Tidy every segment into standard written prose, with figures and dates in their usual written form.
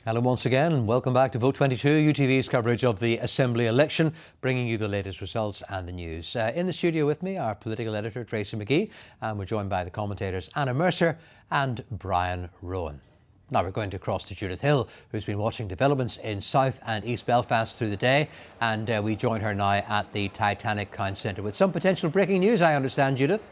Hello once again and welcome back to Vote 22, UTV's coverage of the Assembly election, bringing you the latest results and the news. In the studio with me, our political editor Tracy McGee, and we're joined by the commentators Anna Mercer and Brian Rowan. Now we're going to cross to Judith Hill, who's been watching developments in South and East Belfast through the day, and we join her now at the Titanic Count Centre with some potential breaking news, I understand, Judith.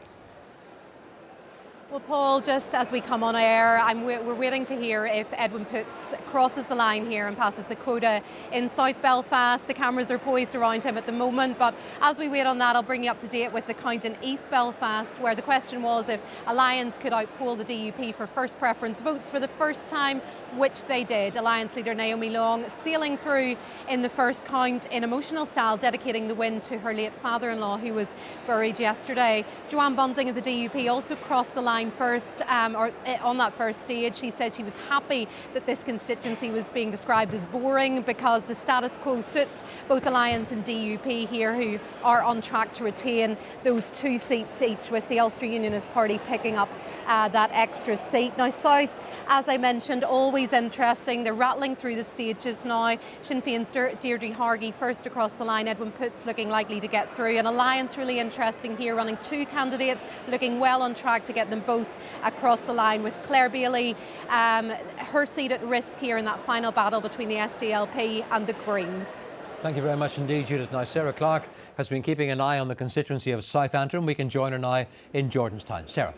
Well, Paul, just as we come on air, we're waiting to hear if Edwin Poots crosses the line here and passes the quota in South Belfast. The cameras are poised around him at the moment, but as we wait on that, I'll bring you up to date with the count in East Belfast, where the question was if Alliance could outpoll the DUP for first preference votes for the first time, which they did. Alliance leader Naomi Long sailing through in the first count in emotional style, dedicating the win to her late father-in-law, who was buried yesterday. Joanne Bunting of the DUP also crossed the line first, or on that first stage. She said she was happy that this constituency was being described as boring because the status quo suits both Alliance and DUP here, who are on track to retain those 2 seats each, with the Ulster Unionist Party picking up that extra seat. Now South, as I mentioned, always interesting. They're rattling through the stages now. Sinn Féin's Deirdre Hargey first across the line. Edwin Poots looking likely to get through. And Alliance really interesting here, running 2 candidates, looking well on track to get them both across the line, with Claire Bailey, her seat at risk here in that final battle between the SDLP and the Greens. Thank you very much indeed, Judith. Now, Sarah Clark has been keeping an eye on the constituency of South Antrim. We can join her now in Jordanstown. Sarah.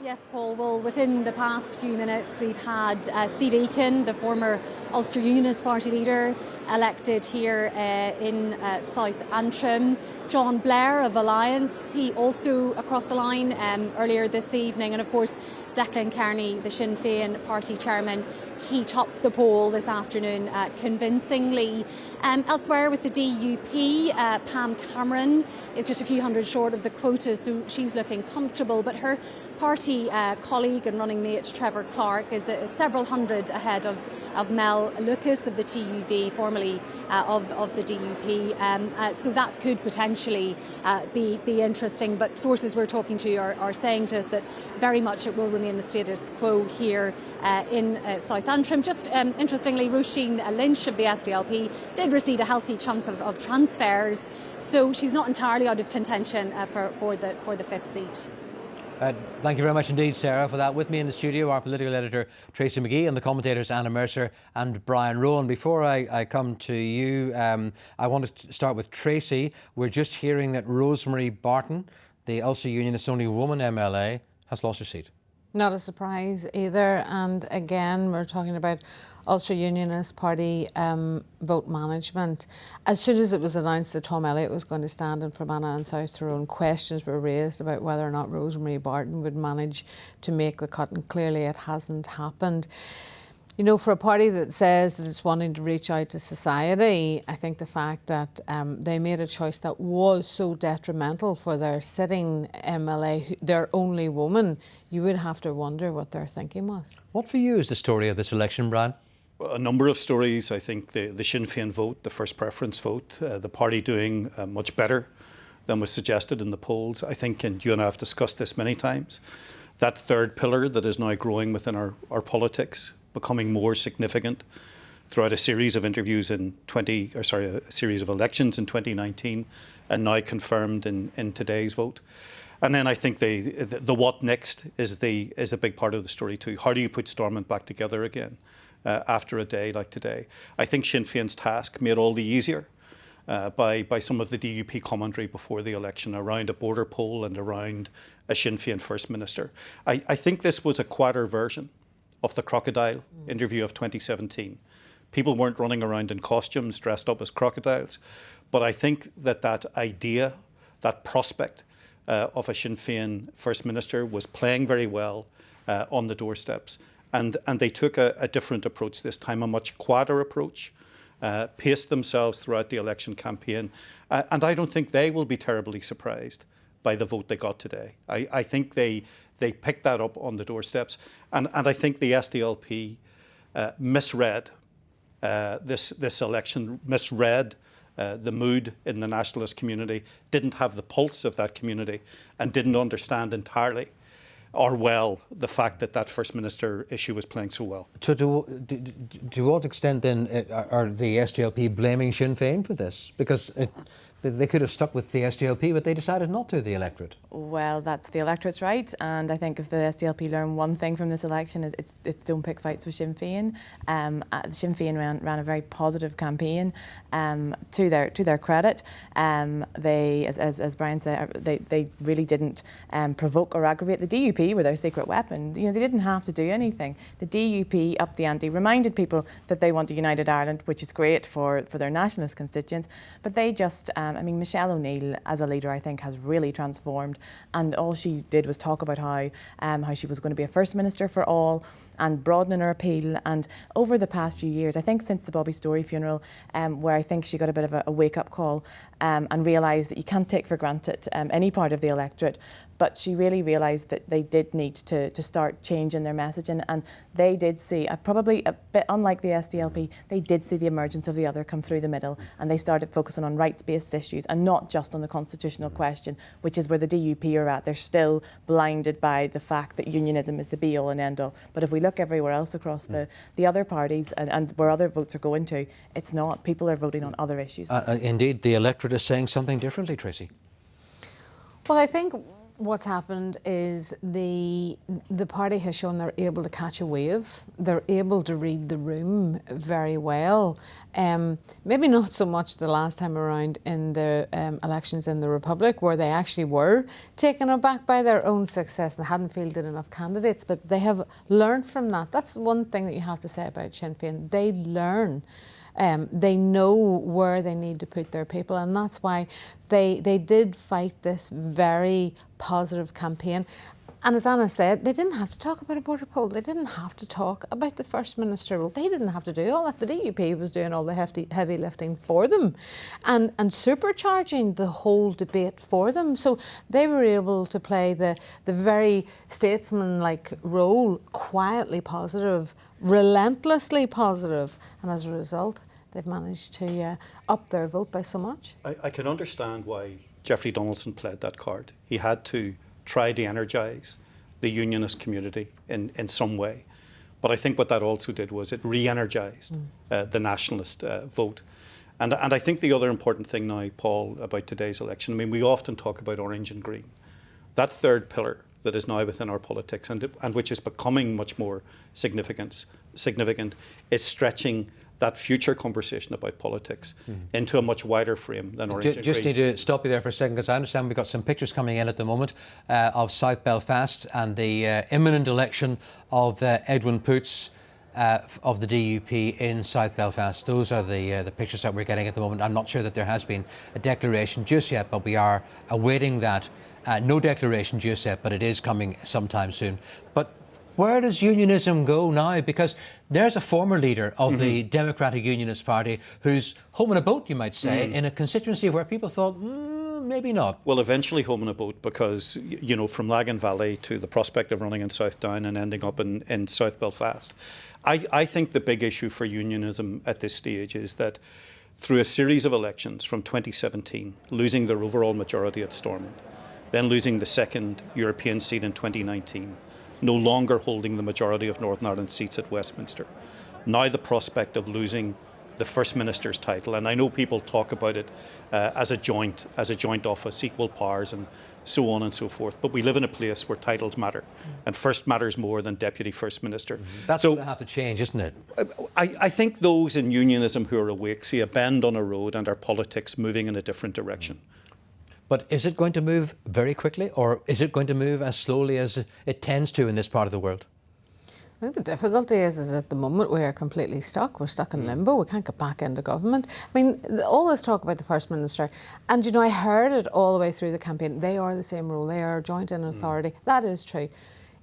Yes, Paul. Well, within the past few minutes, we've had Steve Aiken, the former Ulster Unionist Party leader, elected here in South Antrim. John Blair of Alliance, he also across the line earlier this evening. And of course, Declan Kearney, the Sinn Féin party chairman, he topped the poll this afternoon convincingly. Elsewhere with the DUP, Pam Cameron is just a few hundred short of the quota, so she's looking comfortable. But her party colleague and running mate, Trevor Clark, is several hundred ahead of Mel Lucas of the TUV, formerly of the DUP. So that could potentially be interesting. But sources we're talking to are saying to us that very much it will remain the status quo here in South Antrim. Just interestingly, Roisin Lynch of the SDLP did receive a healthy chunk of transfers, so she's not entirely out of contention for the 5th seat. Thank you very much indeed, Sarah, for that. With me in the studio, our political editor Tracy McGee and the commentators Anna Mercer and Brian Rowan. Before I come to you, I want to start with Tracy. We're just hearing that Rosemary Barton, the Ulster Unionist only woman MLA, has lost her seat. Not a surprise either, and again we're talking about Ulster Unionist Party vote management. As soon as it was announced that Tom Elliott was going to stand in Fermanagh and South Tyrone, questions were raised about whether or not Rosemary Barton would manage to make the cut, and clearly it hasn't happened. You know, for a party that says that it's wanting to reach out to society, I think the fact that they made a choice that was so detrimental for their sitting MLA, their only woman, you would have to wonder what their thinking was. What for you is the story of this election, Brian? Well, a number of stories. I think the Sinn Féin vote, the first preference vote, the party doing much better than was suggested in the polls. I think, and you and I have discussed this many times, that third pillar that is now growing within our politics, becoming more significant throughout a series of interviews in a series of elections in 2019, and now confirmed in today's vote. And then I think the what next is a big part of the story too. How do you put Stormont back together again after a day like today? I think Sinn Féin's task made all the easier by some of the DUP commentary before the election around a border poll and around a Sinn Féin First Minister. I think this was a quieter version of the crocodile interview of 2017. People weren't running around in costumes dressed up as crocodiles, but I think that idea, that prospect of a Sinn Féin First Minister was playing very well on the doorsteps, and they took a different approach this time, a much quieter approach, paced themselves throughout the election campaign, and I don't think they will be terribly surprised by the vote they got today. I think they picked that up on the doorsteps, and I think the SDLP misread this election, misread the mood in the nationalist community, didn't have the pulse of that community, and didn't understand entirely or well, the fact that that First Minister issue was playing so well. So to what extent then are the SDLP blaming Sinn Féin for this? Because they could have stuck with the SDLP, but they decided not to, the electorate. Well, that's the electorate's right, and I think if the SDLP learn one thing from this election is it's don't pick fights with Sinn Féin. Sinn Féin ran a very positive campaign to their credit. They, as Brian said, they really didn't provoke or aggravate. The DUP were their secret weapon. You know, they didn't have to do anything. The DUP upped the ante, reminded people that they want a united Ireland, which is great for their nationalist constituents, but they just I mean, Michelle O'Neill as a leader, I think, has really transformed, and all she did was talk about how she was going to be a First Minister for all, and broadening her appeal. And over the past few years, I think since the Bobby Story funeral, where I think she got a bit of a wake-up call and realised that you can't take for granted any part of the electorate, but she really realised that they did need to start changing their messaging, and they did see, probably a bit unlike the SDLP, they did see the emergence of the other come through the middle, and they started focusing on rights-based issues and not just on the constitutional question, which is where the DUP are at. They're still blinded by the fact that unionism is the be-all and end-all. But if we look everywhere else across the other parties and where other votes are going to, it's not. People are voting on other issues. Indeed, the electorate is saying something differently, Tracy. Well, I think what's happened is the party has shown they're able to catch a wave. They're able to read the room very well. Maybe not so much the last time around in the elections in the Republic, where they actually were taken aback by their own success and hadn't fielded enough candidates, but they have learned from that. That's one thing that you have to say about Sinn Féin. They learn. They know where they need to put their people, and that's why they did fight this very positive campaign. And as Anna said, they didn't have to talk about a border poll. They didn't have to talk about the First Minister role. They didn't have to do all that. The DUP was doing all the heavy lifting for them and supercharging the whole debate for them. So they were able to play the very statesman-like role, quietly positive, relentlessly positive, and as a result, they've managed to up their vote by so much. I can understand why Jeffrey Donaldson played that card. He had to try to energise the unionist community in some way. But I think what that also did was it re-energised the nationalist vote. And I think the other important thing now, Paul, about today's election, I mean, we often talk about orange and green. That third pillar that is now within our politics and which is becoming much more significant is stretching that future conversation about politics into a much wider frame than orange and green. Just need to stop you there for a second, because I understand we've got some pictures coming in at the moment of South Belfast and the imminent election of Edwin Poots of the DUP in South Belfast. Those are the pictures that we're getting at the moment. I'm not sure that there has been a declaration just yet, but we are awaiting that. No declaration just yet, but it is coming sometime soon. But where does unionism go now? Because there's a former leader of the Democratic Unionist Party who's home in a boat, you might say, in a constituency where people thought, maybe not. Well, eventually home in a boat, because, you know, from Lagan Valley to the prospect of running in South Down and ending up in South Belfast. I think the big issue for unionism at this stage is that through a series of elections from 2017, losing their overall majority at Stormont, then losing the second European seat in 2019, no longer holding the majority of Northern Ireland seats at Westminster. Now the prospect of losing the First Minister's title, and I know people talk about it as a joint office, equal powers and so on and so forth, but we live in a place where titles matter, and first matters more than Deputy First Minister. That's going to have to change, isn't it? I think those in unionism who are awake see a bend on a road and our politics moving in a different direction. But is it going to move very quickly, or is it going to move as slowly as it tends to in this part of the world? I think the difficulty is at the moment we are completely stuck. We're stuck in limbo. We can't get back into government. I mean, all this talk about the First Minister, and you know, I heard it all the way through the campaign. They are the same role. They are joint in authority. That is true.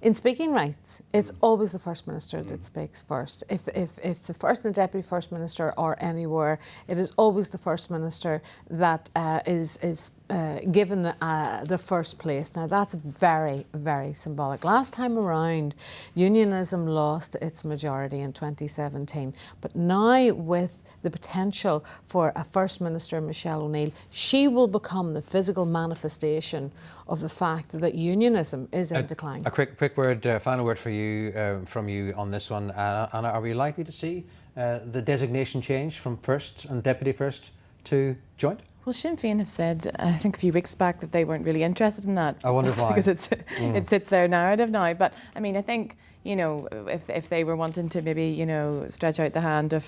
In speaking rights, it's always the First Minister that speaks first. If the First and the Deputy First Minister are anywhere, it is always the First Minister that is given the first place. Now that's very, very symbolic. Last time around, unionism lost its majority in 2017, but now with the potential for a First Minister, Michelle O'Neill, she will become the physical manifestation of the fact that unionism is in decline. A quick word, final word for you from you on this one, Anna. Are we likely to see the designation change from first and deputy first to joint? Well, Sinn Féin have said, I think a few weeks back, that they weren't really interested in that. I wonder why. Because it sits their narrative now. But I mean, I think, you know, if they were wanting to maybe, you know, stretch out the hand of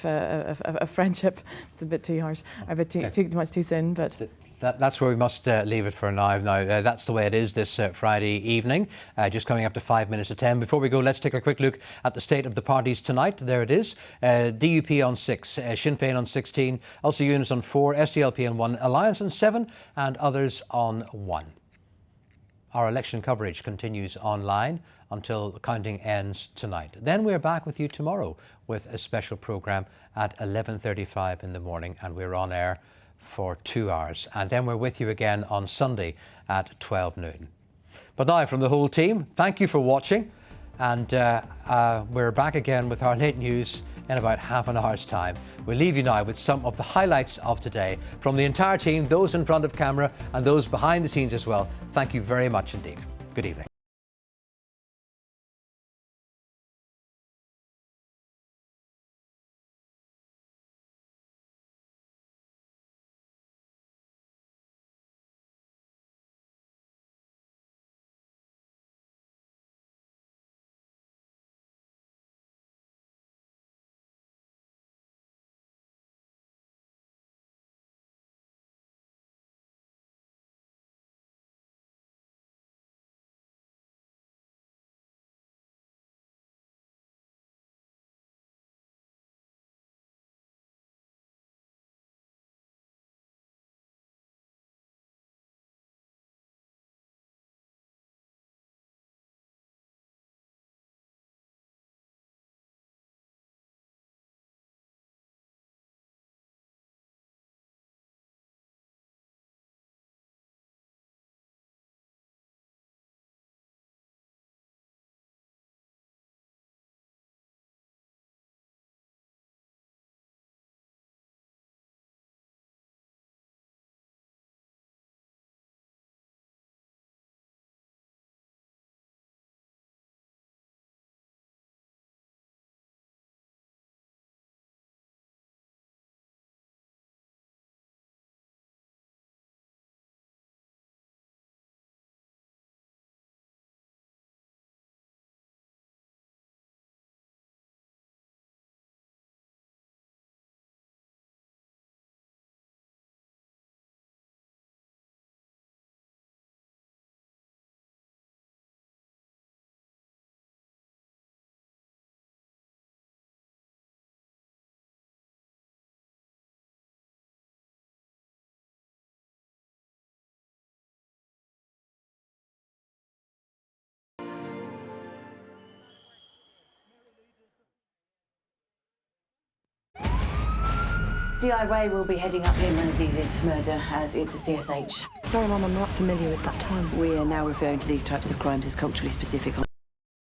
friendship, it's a bit too harsh, a bit too much too soon. But that's where we must leave it for now. Now, that's the way it is this Friday evening, just coming up to 5 minutes to 10. Before we go, let's take a quick look at the state of the parties tonight. There it is. DUP on 6, Sinn Féin on 16, Ulster Unionist on 4, SDLP on 1, Alliance on 7 and others on 1. Our election coverage continues online until the counting ends tonight. Then we're back with you tomorrow with a special programme at 11:35 in the morning, and we're on air for 2 hours, and then we're with you again on Sunday at 12 noon. But now, from the whole team, thank you for watching, and we're back again with our late news in about half an hour's time. We'll leave you now with some of the highlights of today from the entire team, those in front of camera and those behind the scenes as well. Thank you very much indeed. Good evening. DI Ray will be heading up Imran Aziz's murder as it's a CSH. Sorry, Mum, I'm not familiar with that term. We are now referring to these types of crimes as culturally specific.